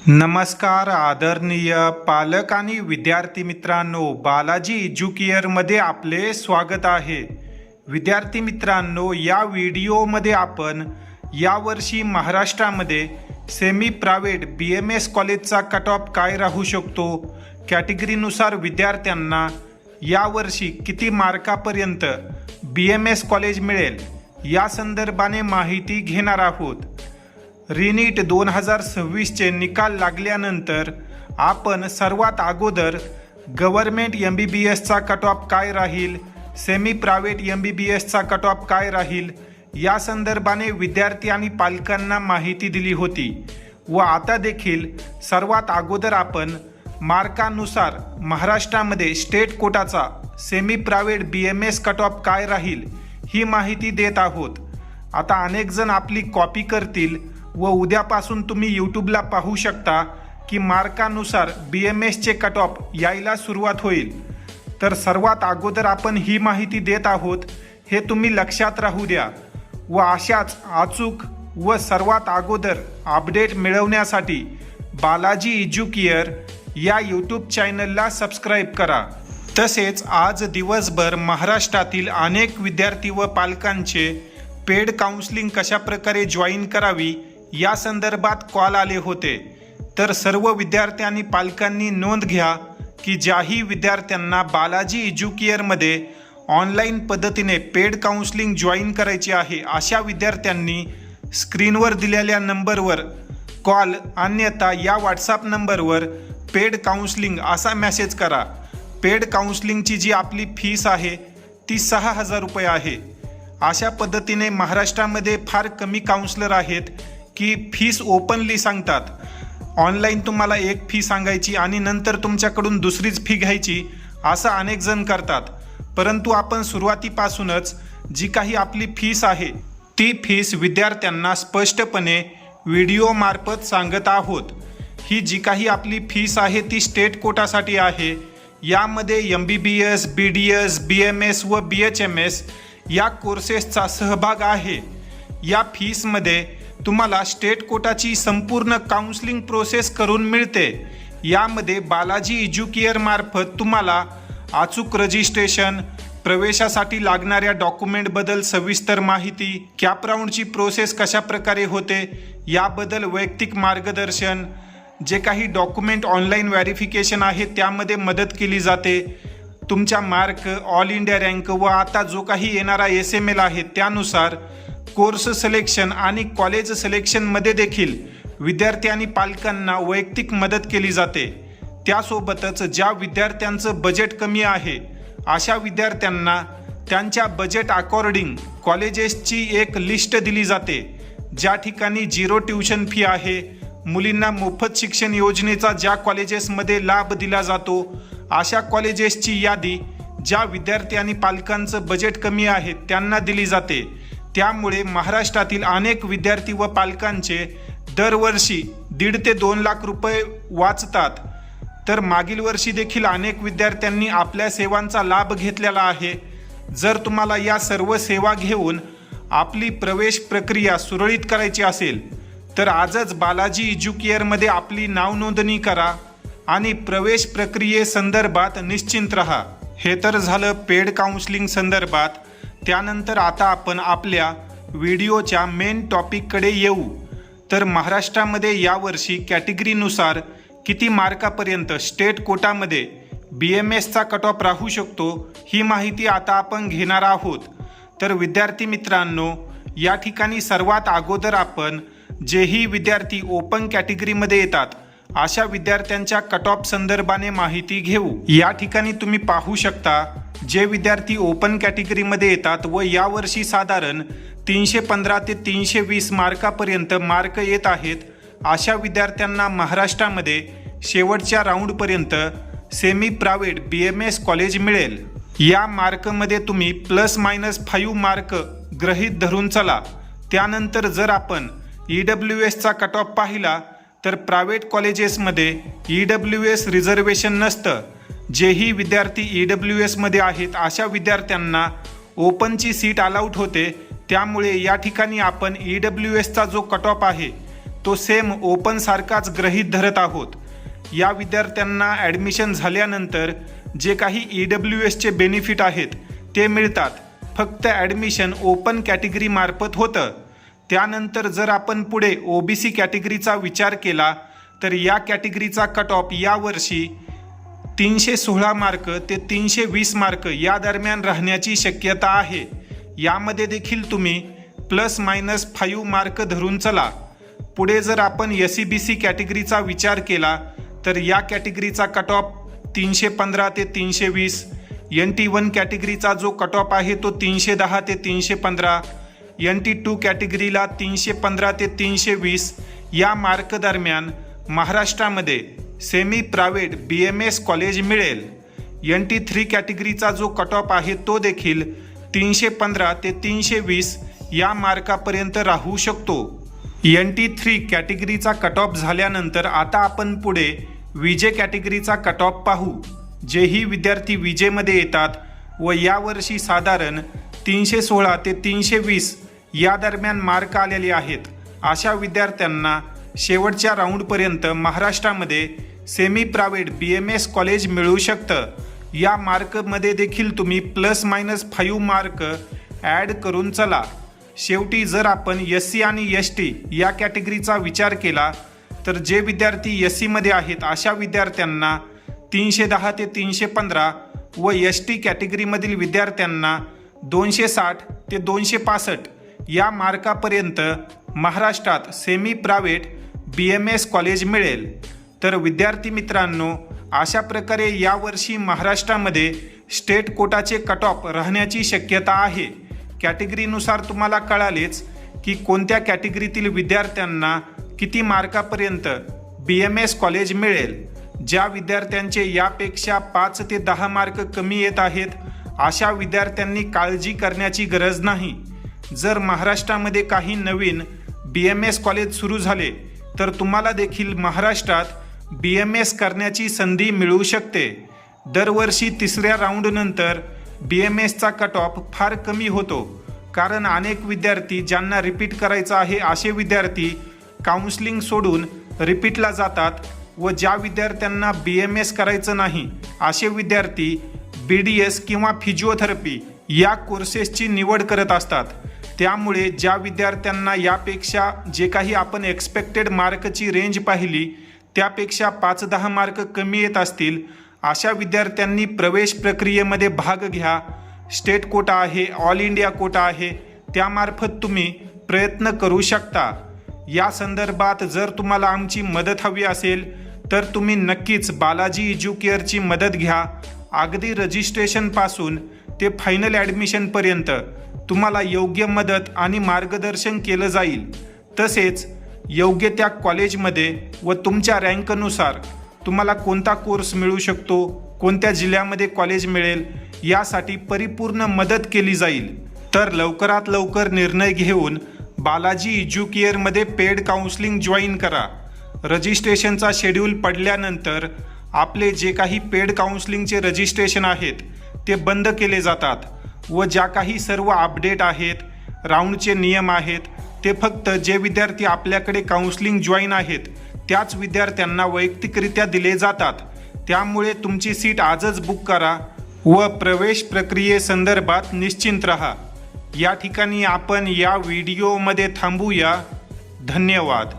नमस्कार आदरणीय पालक आणि विद्यार्थी मित्रांनो, बालाजी एज्युकेअरमध्ये आपले स्वागत आहे। विद्यार्थी मित्रांनो, या व्हिडिओमध्ये आपण यावर्षी महाराष्ट्रामध्ये सेमी प्रायव्हेट BMS कॉलेजचा कट ऑफ काय राहू शकतो, कॅटेगरीनुसार विद्यार्थ्यांना यावर्षी किती मार्कापर्यंत BMS कॉलेज मिळेल या संदर्भाने माहिती घेणार आहोत। रिनीट 2026चे निकाल लागल्यानंतर आपण सर्वात अगोदर गव्हर्नमेंट MBBSचा कट ऑफ काय राहील, सेमी प्रायव्हेट MBBSचा कट ऑफ काय राहील या संदर्भाने विद्यार्थी आणि पालकांना माहिती दिली होती व आता देखील सर्वात अगोदर आपण मार्कानुसार महाराष्ट्रामध्ये स्टेट कोटाचा semi private BMS cut off काय राहील ही माहिती देत आहोत। आता अनेक जण आपली कॉपी करतील व उद्यापासून तुम्ही यूट्यूबला पाहू शकता की मार्कानुसार BMSचे कट ऑफ यायला सुरुवात होईल। तर सर्वात अगोदर आपण ही माहिती देत आहोत, हे तुम्ही लक्षात राहू द्या व अशाच अचूक व सर्वात अगोदर अपडेट मिळवण्यासाठी बालाजी एज्युकेअर या यूट्यूब चॅनलला सबस्क्राईब करा। तसेच आज दिवसभर महाराष्ट्रातील अनेक विद्यार्थी व पालकांचे पेड काउन्सिलिंग कशा प्रकारे जॉईन करावी या संदर्भात कॉल आले होते। तर सर्व विद्यार्थी आणि पालकांनी नोंद घ्या की ज्याही विद्यार्थ्यांना बालाजी एज्युकेअरमध्ये ऑनलाईन पद्धतीने पेड काउन्सिलिंग जॉईन करायचे आहे अशा विद्यार्थ्यांनी स्क्रीनवर दिलेल्या नंबरवर कॉल अन्यथा या व्हॉट्सॲप नंबरवर पेड काउन्सिलिंग असा मेसेज करा। पेड काउन्सिलिंगची जी आपली फीस आहे ती 6,000 रुपये आहे। अशा पद्धतीने महाराष्ट्रामध्ये फार कमी काउन्सिलर आहेत की फीस ओपनली सांगतात। ऑनलाईन तुम्हाला एक फी सांगायची आणि नंतर तुमच्याकडून दुसरीच फी घ्यायची असं अनेक जण करतात, परंतु आपण सुरुवातीपासूनच जी काही आपली फीस आहे ती फीस विद्यार्थ्यांना स्पष्टपणे व्हिडिओमार्फत सांगत आहोत। ही जी काही आपली फीस आहे ती स्टेट कोटासाठी आहे। यामध्ये MBBS, BDS, BMS व BHMS या कोर्सेसचा सहभाग आहे। या फीसमध्ये तुम्हाला स्टेट कोटाची संपूर्ण काउन्सिलिंग प्रोसेस करून मिळते। यामध्ये बालाजी एज्युकेअर मार्फत तुम्हाला अचूक रजिस्ट्रेशन, प्रवेशासाठी लागणाऱ्या डॉक्युमेंटबद्दल सविस्तर माहिती, कॅप राऊंडची प्रोसेस कशा प्रकारे होते याबद्दल वैयक्तिक मार्गदर्शन, जे काही डॉक्युमेंट ऑनलाईन व्हेरिफिकेशन आहे त्यामध्ये मदत केली जाते, तुमच्या मार्क, ऑल इंडिया रँक व आता जो काही येणारा SML आहे त्यानुसार कोर्स सिलेक्शन आणि कॉलेज सिलेक्शनमध्ये देखील विद्यार्थी आणि पालकांना वैयक्तिक मदत केली जाते। त्यासोबतच ज्या विद्यार्थ्यांचं बजेट कमी आहे अशा विद्यार्थ्यांना त्यांच्या बजेट अकॉर्डिंग कॉलेजेसची एक लिस्ट दिली जाते, ज्या ठिकाणी 0 ट्युशन फी आहे, मुलींना मोफत शिक्षण योजनेचा ज्या कॉलेजेसमध्ये लाभ दिला जातो अशा कॉलेजेसची यादी ज्या विद्यार्थी आणि पालकांचं बजेट कमी आहे त्यांना दिली जाते। त्यामुळे महाराष्ट्रातील अनेक विद्यार्थी व पालकांचे दरवर्षी 1.5 ते 2 लाख रुपये वाचतात। तर मागील वर्षी देखील अनेक विद्यार्थ्यांनी आपल्या सेवांचा लाभ घेतलेला आहे। जर तुम्हाला या सर्व सेवा घेऊन आपली प्रवेश प्रक्रिया सुरळीत करायची असेल तर आजच बालाजी एज्युकेअरमध्ये आपली नाव नोंदणी करा आणि प्रवेश प्रक्रियेसंदर्भात निश्चिंत रहा। हे तर झालं पेड काउन्सिलिंग संदर्भात। त्यानंतर आता आपण आपल्या व्हिडिओच्या मेन टॉपिककडे येऊ। तर महाराष्ट्रामध्ये यावर्षी कॅटेगरीनुसार किती मार्कापर्यंत स्टेट कोटामध्ये BMSचा कट ऑफ राहू शकतो ही माहिती आता आपण घेणार आहोत। तर विद्यार्थी मित्रांनो, या ठिकाणी सर्वात अगोदर आपण जेही विद्यार्थी ओपन कॅटेगरीमध्ये येतात अशा विद्यार्थ्यांच्या कट ऑफ संदर्भाने माहिती घेऊ। या ठिकाणी तुम्ही पाहू शकता जे विद्यार्थी ओपन कॅटेगरीमध्ये येतात व यावर्षी साधारण 315 ते 320 मार्कापर्यंत मार्क येत आहेत अशा विद्यार्थ्यांना महाराष्ट्रामध्ये शेवटच्या राऊंडपर्यंत सेमी प्रायव्हेट BMS कॉलेज मिळेल। या मार्कमध्ये तुम्ही ±5 मार्क गृहीत धरून चला। त्यानंतर जर आपण EWSचा कट ऑफ पाहिला तर प्रायव्हेट कॉलेजेसमध्ये EWS रिझर्वेशन नसतं। जेही विद्यार्थी EWSमध्ये आहेत अशा विद्यार्थ्यांना ओपनची सीट अलाउट होते। त्यामुळे या ठिकाणी आपण EWSचा जो कट ऑफ आहे तो सेम ओपन सारखाच गृहीत धरत आहोत. या विद्यार्थ्यांना ॲडमिशन झाल्यानंतर जे काही EWSचे बेनिफिट आहेत ते मिळतात. फक्त ॲडमिशन ओपन कॅटेगरी मार्फत होतं. त्यानंतर जर आपण पुढे OBC कॅटेगरीचा विचार केला तर या कॅटेगरीचा कट ऑफ यावर्षी 316 मार्क ते 320 मार्क या दरम्यान राहण्याची शक्यता आहे. यामध्ये देखील तुम्ही ±5 मार्क धरून चला. पुढे जर आपण SEBC कॅटेगरीचा विचार केला तर या कॅटेगरीचा कट ऑफ 315 ते 320. NT1 कॅटेगरीचा जो कट ऑफ आहे तो 310 ते 315. NT2 कॅटेगरीला 315 ते 320 या मार्क दरम्यान महाराष्ट्रामध्ये सेमी प्रायव्हेट BMS कॉलेज मिळेल. NT3 कॅटेगरीचा जो कट ऑफ आहे तो देखील 315 ते 320 या मार्कापर्यंत राहू शकतो. NT3 कॅटेगरीचा कट ऑफ झाल्यानंतर आता आपण पुढे VJ कॅटेगरीचा कट ऑफ पाहू. जेही विद्यार्थी VJमध्ये येतात व यावर्षी साधारण 316 ते 320 या दरम्यान मार्क आलेले आहेत, अशा विद्यार्थ्यांना शेवटच्या राऊंडपर्यंत महाराष्ट्रामध्ये सेमी प्रायव्हेट BMS कॉलेज मिळू शकतं. या मार्कमध्ये देखील तुम्ही ±5 मार्क ॲड करून चला. शेवटी जर आपण SC आणि ST या कॅटेगरीचा विचार केला तर जे विद्यार्थी SCमध्ये आहेत अशा विद्यार्थ्यांना 310 ते 315 व ST कॅटेगरीमधील विद्यार्थ्यांना 260 ते 265 या मार्कापर्यंत महाराष्ट्रात सेमी प्रायव्हेट BMS कॉलेज मिळेल. तर विद्यार्थी मित्रांनो, अशा प्रकारे यावर्षी महाराष्ट्रामध्ये स्टेट कोटाचे कट ऑफ राहण्याची शक्यता आहे. कॅटेगरीनुसार तुम्हाला कळालेच की कोणत्या कॅटेगरीतील विद्यार्थ्यांना किती मार्कापर्यंत BMS कॉलेज मिळेल. ज्या विद्यार्थ्यांचे यापेक्षा 5 ते 10 मार्क कमी येत आहेत अशा विद्यार्थ्यांनी काळजी करण्याची गरज नाही. जर महाराष्ट्रामध्ये काही नवीन BMS कॉलेज सुरू झाले तर तुम्हाला देखील महाराष्ट्रात BMS करण्याची संधी मिळू शकते. दरवर्षी तिसऱ्या राऊंडनंतर BMSचा कट ऑफ फार कमी होतो, कारण अनेक विद्यार्थी ज्यांना रिपीट करायचं आहे असे विद्यार्थी काउन्सिलिंग सोडून रिपीटला जातात व ज्या विद्यार्थ्यांना BMS करायचं नाही असे विद्यार्थी BDS किंवा फिजिओथेरपी या कोर्सेसची निवड करत असतात. त्यामुळे ज्या विद्यार्थ्यांना यापेक्षा जे काही आपण एक्सपेक्टेड मार्कची रेंज पाहिली त्यापेक्षा 5-10 मार्क कमी येत असतील अशा विद्यार्थ्यांनी प्रवेश प्रक्रियेमध्ये भाग घ्या. स्टेट कोटा आहे, ऑल इंडिया कोटा आहे, त्यामार्फत तुम्ही प्रयत्न करू शकता. या संदर्भात जर तुम्हाला आमची मदत हवी असेल तर तुम्ही नक्कीच बालाजी एज्युकेअरची मदत घ्या. अगदी रजिस्ट्रेशनपासून ते फायनल ॲडमिशनपर्यंत तुम्हाला योग्य मदत आणि मार्गदर्शन केलं जाईल. तसेच योग्य त्या कॉलेजमध्ये व तुमच्या रँकनुसार तुम्हाला कोणता कोर्स मिळू शकतो, कोणत्या जिल्ह्यामध्ये कॉलेज मिळेल यासाठी परिपूर्ण मदत केली जाईल. तर लवकरात लवकर निर्णय घेऊन बालाजी एज्युकेअरमध्ये पेड काउन्सिलिंग जॉईन करा. रजिस्ट्रेशनचा शेड्यूल पडल्यानंतर आपले जे काही पेड काउन्सिलिंगचे रजिस्ट्रेशन आहेत ते बंद केले जातात व ज्या काही सर्व अपडेट आहेत, राऊंडचे नियम आहेत ते फक्त जे विद्यार्थी आपल्याकडे काउन्सिलिंग जॉईन आहेत त्याच विद्यार्थ्यांना वैयक्तिकरित्या दिले जातात. त्यामुळे तुमची सीट आजच बुक करा व प्रवेश प्रक्रियेसंदर्भात निश्चिंत रहा. या ठिकाणी आपण या व्हिडिओमध्ये थांबूया. धन्यवाद.